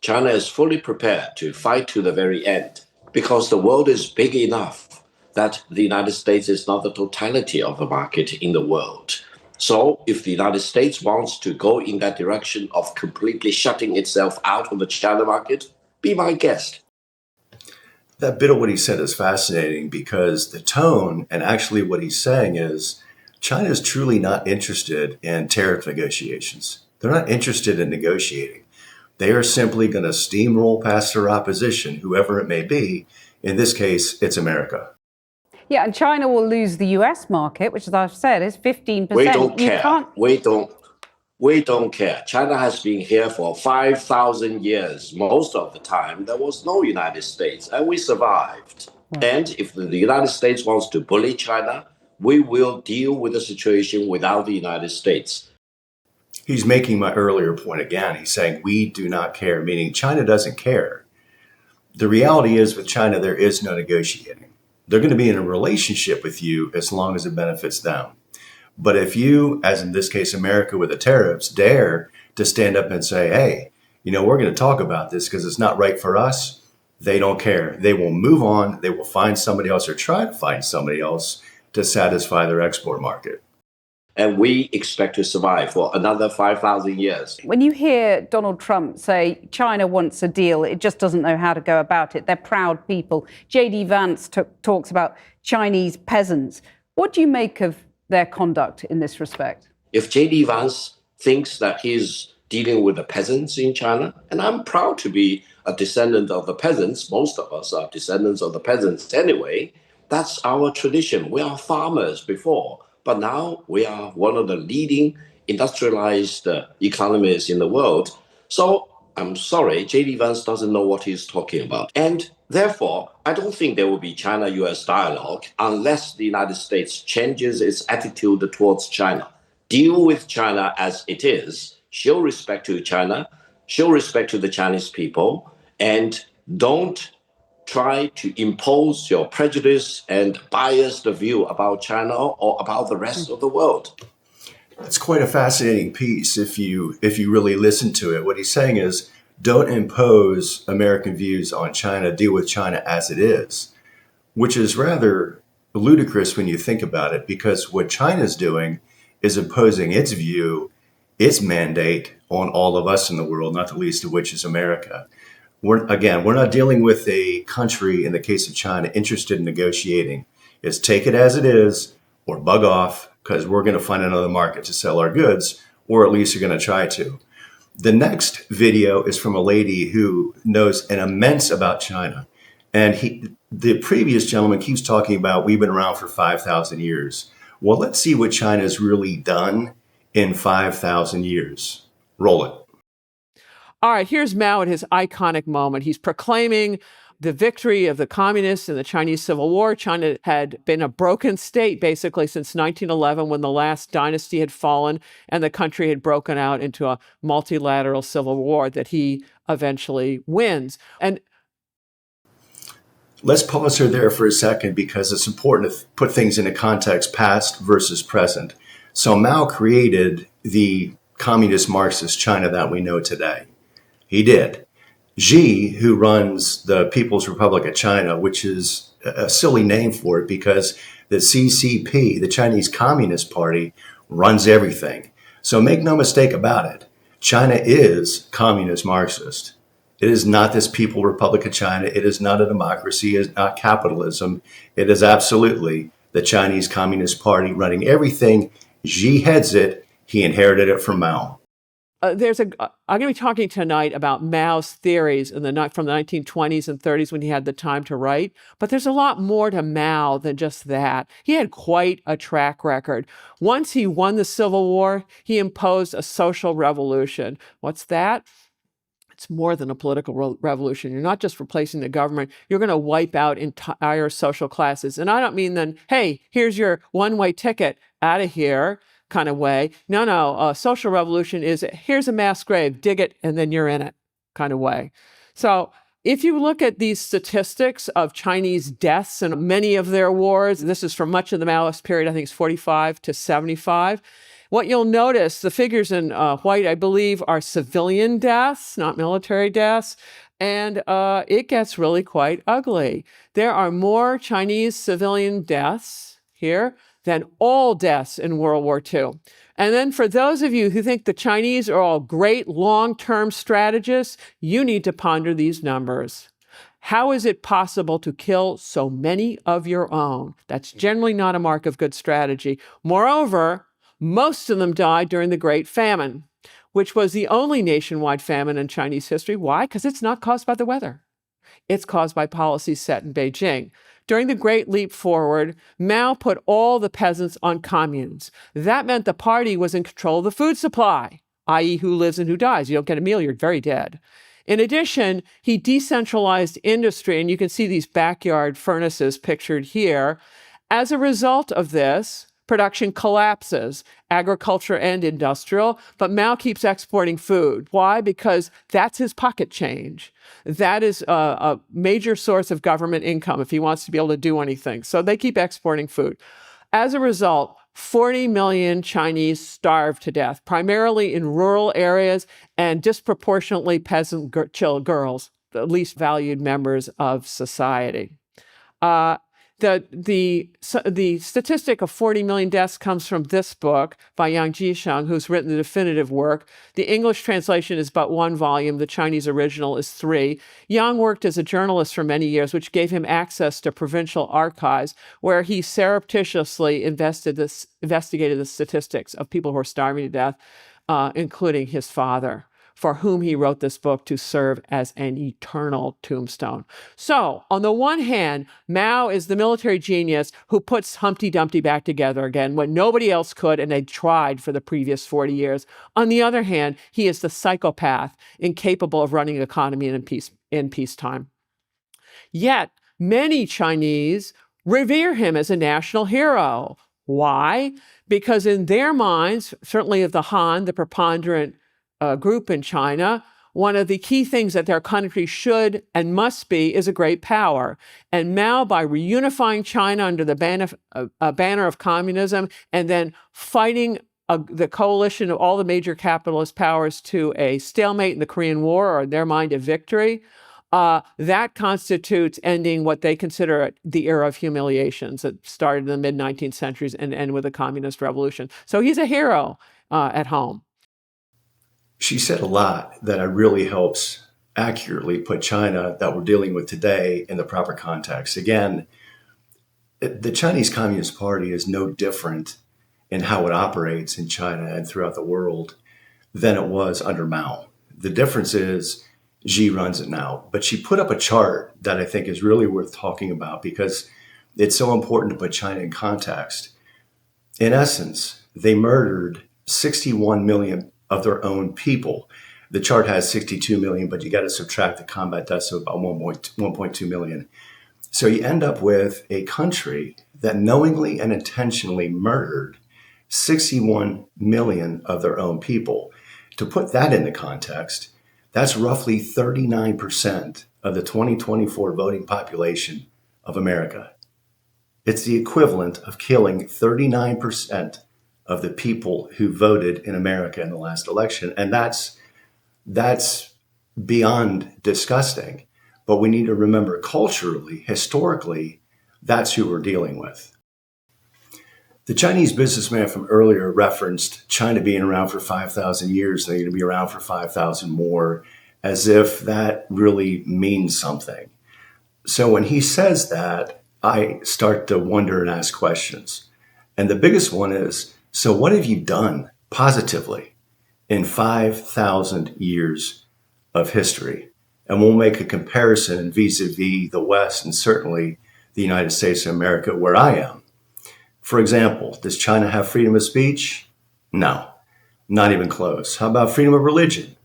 China is fully prepared to fight to the very end because the world is big enough that the United States is not the totality of the market in the world. So if the United States wants to go in that direction of completely shutting itself out of the China market, be my guest. That bit of what he said is fascinating because the tone and actually what he's saying is China is truly not interested in tariff negotiations. They're not interested in negotiating. They are simply going to steamroll past their opposition, whoever it may be. In this case, it's America. Yeah, and China will lose the US market, which, as I've said, is 15%. We don't care. We don't care. China has been here for 5,000 years. Most of the time, there was no United States, and we survived. Right. And if the United States wants to bully China, we will deal with the situation without the United States. He's making my earlier point again. He's saying we do not care, meaning China doesn't care. The reality is with China, there is no negotiating. They're going to be in a relationship with you as long as it benefits them. But if you, as in this case, America with the tariffs, dare to stand up and say, hey, we're going to talk about this because it's not right for us, they don't care. They will move on. They will find somebody else or try to find somebody else to satisfy their export market. And we expect to survive for another 5,000 years. When you hear Donald Trump say China wants a deal, it just doesn't know how to go about it. They're proud people. JD Vance talks about Chinese peasants. What do you make of their conduct in this respect? If JD Vance thinks that he's dealing with the peasants in China, and I'm proud to be a descendant of the peasants, most of us are descendants of the peasants anyway, that's our tradition. We are farmers before. But now we are one of the leading industrialized economies in the world. So I'm sorry, JD Vance doesn't know what he's talking about. And therefore, I don't think there will be China-US dialogue unless the United States changes its attitude towards China. Deal with China as it is, show respect to China, show respect to the Chinese people, and don't try to impose your prejudice and biased view about China or about the rest of the world. It's quite a fascinating piece if you really listen to it. What he's saying is, don't impose American views on China, deal with China as it is, which is rather ludicrous when you think about it, because what China's doing is imposing its view, its mandate on all of us in the world, not the least of which is America. We're not dealing with a country, in the case of China, interested in negotiating. It's take it as it is or bug off because we're going to find another market to sell our goods, or at least you're going to try to. The next video is from a lady who knows an immense about China. And the previous gentleman keeps talking about we've been around for 5,000 years. Well, let's see what China's really done in 5,000 years. Roll it. All right, here's Mao at his iconic moment. He's proclaiming the victory of the communists in the Chinese Civil War. China had been a broken state basically since 1911 when the last dynasty had fallen and the country had broken out into a multilateral civil war that he eventually wins. And let's pause her there for a second because it's important to put things into context, past versus present. So Mao created the communist Marxist China that we know today. He did. Xi, who runs the People's Republic of China, which is a silly name for it because the CCP, the Chinese Communist Party, runs everything. So make no mistake about it. China is communist Marxist. It is not this People's Republic of China. It is not a democracy. It is not capitalism. It is absolutely the Chinese Communist Party running everything. Xi heads it. He inherited it from Mao. I'm going to be talking tonight about Mao's theories from the 1920s and 30s when he had the time to write. But there's a lot more to Mao than just that. He had quite a track record. Once he won the Civil War, he imposed a social revolution. What's that? It's more than a political revolution. You're not just replacing the government. You're going to wipe out entire social classes. And I don't mean then, hey, here's your one-way ticket out of here kind of way. No, a social revolution is here's a mass grave, dig it, and then you're in it kind of way. So if you look at these statistics of Chinese deaths in many of their wars, this is from much of the Maoist period, I think it's 45 to 75. What you'll notice, the figures in white, I believe, are civilian deaths, not military deaths. And it gets really quite ugly. There are more Chinese civilian deaths here than all deaths in World War II. And then for those of you who think the Chinese are all great long-term strategists, you need to ponder these numbers. How is it possible to kill so many of your own? That's generally not a mark of good strategy. Moreover, most of them died during the Great Famine, which was the only nationwide famine in Chinese history. Why? Because it's not caused by the weather. It's caused by policies set in Beijing. During the Great Leap Forward, Mao put all the peasants on communes. That meant the party was in control of the food supply, i.e. who lives and who dies. You don't get a meal, you're very dead. In addition, he decentralized industry, and you can see these backyard furnaces pictured here. As a result of this, production collapses, agriculture and industrial, but Mao keeps exporting food. Why? Because that's his pocket change. That is a major source of government income if he wants to be able to do anything. So they keep exporting food. As a result, 40 million Chinese starved to death, primarily in rural areas and disproportionately peasant girls, the least valued members of society. The statistic of 40 million deaths comes from this book by Yang Jisheng, who's written the definitive work. The English translation is but one volume. The Chinese original is 3. Yang worked as a journalist for many years, which gave him access to provincial archives, where he surreptitiously investigated the statistics of people who are starving to death, including his father, for whom he wrote this book to serve as an eternal tombstone. So, on the one hand, Mao is the military genius who puts Humpty Dumpty back together again when nobody else could, and they tried for the previous 40 years. On the other hand, he is the psychopath incapable of running an economy in peacetime. Yet, many Chinese revere him as a national hero. Why? Because in their minds, certainly of the Han, the preponderant group in China, one of the key things that their country should and must be is a great power. And Mao, by reunifying China under the banner of communism and then fighting the coalition of all the major capitalist powers to a stalemate in the Korean War, or in their mind, a victory, that constitutes ending what they consider the era of humiliations that started in the mid-19th centuries and end with the communist revolution. So he's a hero at home. She said a lot that really helps accurately put China that we're dealing with today in the proper context. Again, the Chinese Communist Party is no different in how it operates in China and throughout the world than it was under Mao. The difference is Xi runs it now. But she put up a chart that I think is really worth talking about because it's so important to put China in context. In essence, they murdered 61 million of their own people. The chart has 62 million, but you got to subtract the combat deaths of about 1.2 million. So you end up with a country that knowingly and intentionally murdered 61 million of their own people. To put that into context, that's roughly 39% of the 2024 voting population of America. It's the equivalent of killing 39% of the people who voted in America in the last election. And that's beyond disgusting. But we need to remember culturally, historically, that's who we're dealing with. The Chinese businessman from earlier referenced China being around for 5,000 years. They're going to be around for 5,000 more, as if that really means something. So when he says that, I start to wonder and ask questions. And the biggest one is, so what have you done positively in 5,000 years of history? And we'll make a comparison vis-a-vis the West and certainly the United States of America, where I am. For example, does China have freedom of speech? No, not even close. How about freedom of religion?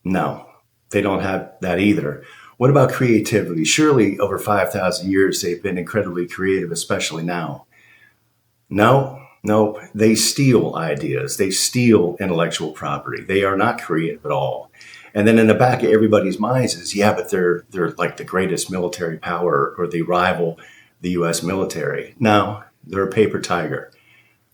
No, they don't have that either. What about creativity? Surely over 5,000 years, they've been incredibly creative, especially now. Nope, they steal ideas. They steal intellectual property. They are not creative at all. And then in the back of everybody's minds is, yeah, but they're like the greatest military power, or they rival the U.S. military. No, they're a paper tiger.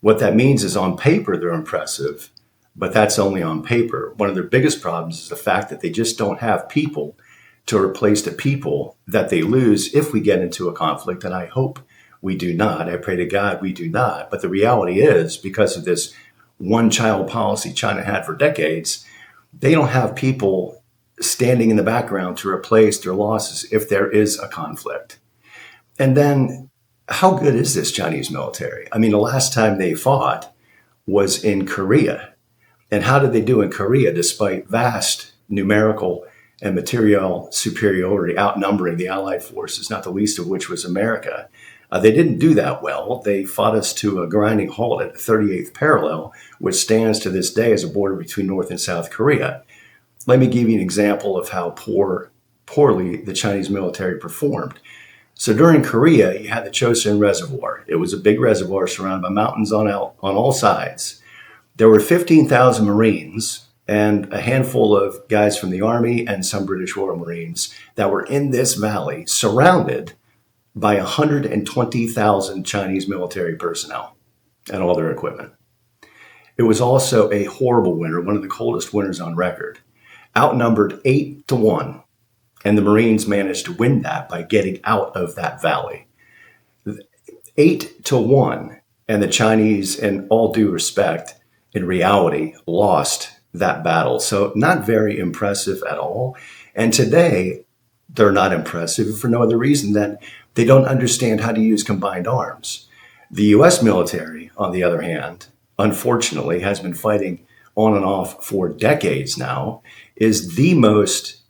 What that means is on paper, they're impressive, but that's only on paper. One of their biggest problems is the fact that they just don't have people to replace the people that they lose if we get into a conflict. And I hope we do not. I pray to God we do not. But the reality is, because of this one-child policy China had for decades, they don't have people standing in the background to replace their losses if there is a conflict. And then, how good is this Chinese military? I mean, the last time they fought was in Korea. And how did they do in Korea, despite vast numerical and material superiority, outnumbering the Allied forces, not the least of which was America? They didn't do that well. They fought us to a grinding halt at the 38th parallel, which stands to this day as a border between North and South Korea. Let me give you an example of how poorly the Chinese military performed. So during Korea, you had the Chosin Reservoir. It was a big reservoir surrounded by mountains on all sides. There were 15,000 Marines and a handful of guys from the Army and some British Royal Marines that were in this valley, surrounded by 120,000 Chinese military personnel and all their equipment. It was also a horrible winter, one of the coldest winters on record, outnumbered 8-1. And the Marines managed to win that by getting out of that valley. 8-1. And the Chinese, in all due respect, in reality, lost that battle. So not very impressive at all. And today, they're not impressive for no other reason than they don't understand how to use combined arms. The U.S. military, on the other hand, unfortunately, has been fighting on and off for decades now, is the most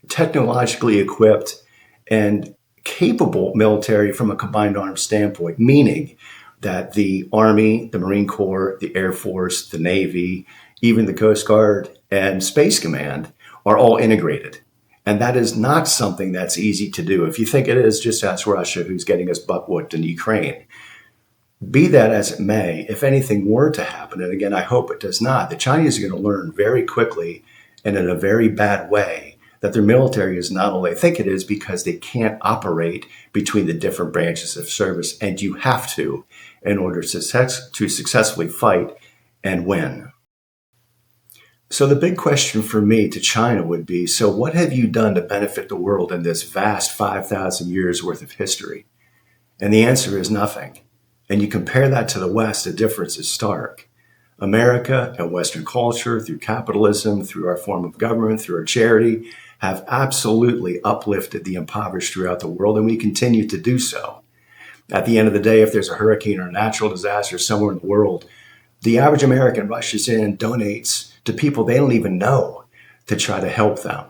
technologically equipped and capable military from a combined arms standpoint, meaning that the Army, the Marine Corps, the Air Force, the Navy, even the Coast Guard and Space Command are all integrated. And that is not something that's easy to do. If you think it is, just ask Russia, who's getting us butt-whooped in Ukraine. Be that as it may, if anything were to happen, and again, I hope it does not, the Chinese are going to learn very quickly and in a very bad way that their military is not all they think it is, because they can't operate between the different branches of service, and you have to in order to successfully fight and win. So the big question for me to China would be, so what have you done to benefit the world in this vast 5,000 years worth of history? And the answer is nothing. And you compare that to the West, the difference is stark. America and Western culture, through capitalism, through our form of government, through our charity, have absolutely uplifted the impoverished throughout the world, and we continue to do so. At the end of the day, if there's a hurricane or a natural disaster somewhere in the world, the average American rushes in and donates to people they don't even know to try to help them.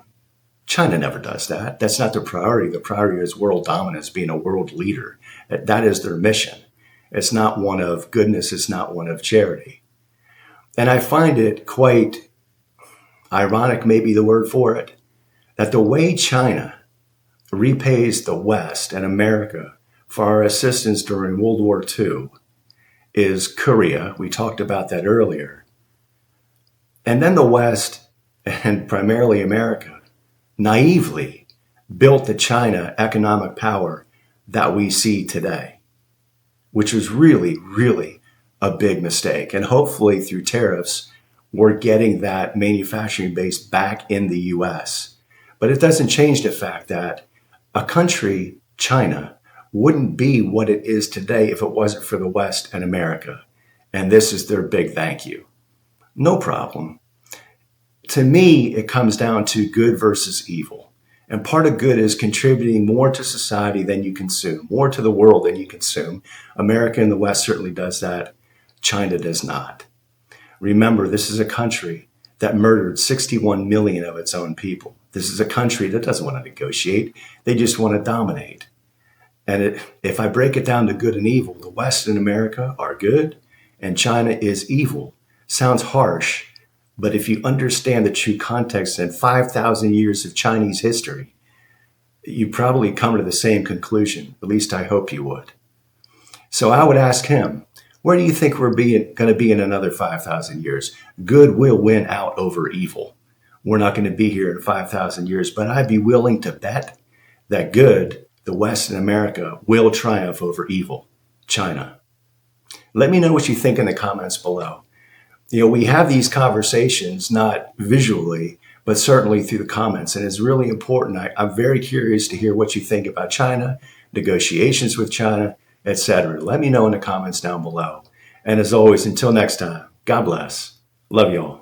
China never does that. That's not their priority. The priority is world dominance, being a world leader. That is their mission. It's not one of goodness. It's not one of charity. And I find it quite ironic, maybe the word for it, that the way China repays the West and America for our assistance during World War II is Korea. We talked about that earlier. And then the West, and primarily America, naively built the China economic power that we see today, which was really, really a big mistake. And hopefully through tariffs, we're getting that manufacturing base back in the U.S. But it doesn't change the fact that a country, China, wouldn't be what it is today if it wasn't for the West and America. And this is their big thank you. No problem. To me, it comes down to good versus evil. And part of good is contributing more to society than you consume, more to the world than you consume. America and the West certainly does that. China does not. Remember, this is a country that murdered 61 million of its own people. This is a country that doesn't want to negotiate. They just want to dominate. And if I break it down to good and evil, the West and America are good and China is evil. Sounds harsh, but if you understand the true context and 5,000 years of Chinese history, you probably come to the same conclusion. At least I hope you would. So I would ask him, where do you think we're going to be in another 5,000 years? Good will win out over evil. We're not going to be here in 5,000 years, but I'd be willing to bet that good, the West and America, will triumph over evil, China. Let me know what you think in the comments below. We have these conversations, not visually, but certainly through the comments. And it's really important. I'm very curious to hear what you think about China, negotiations with China, etc. Let me know in the comments down below. And as always, until next time, God bless. Love you all.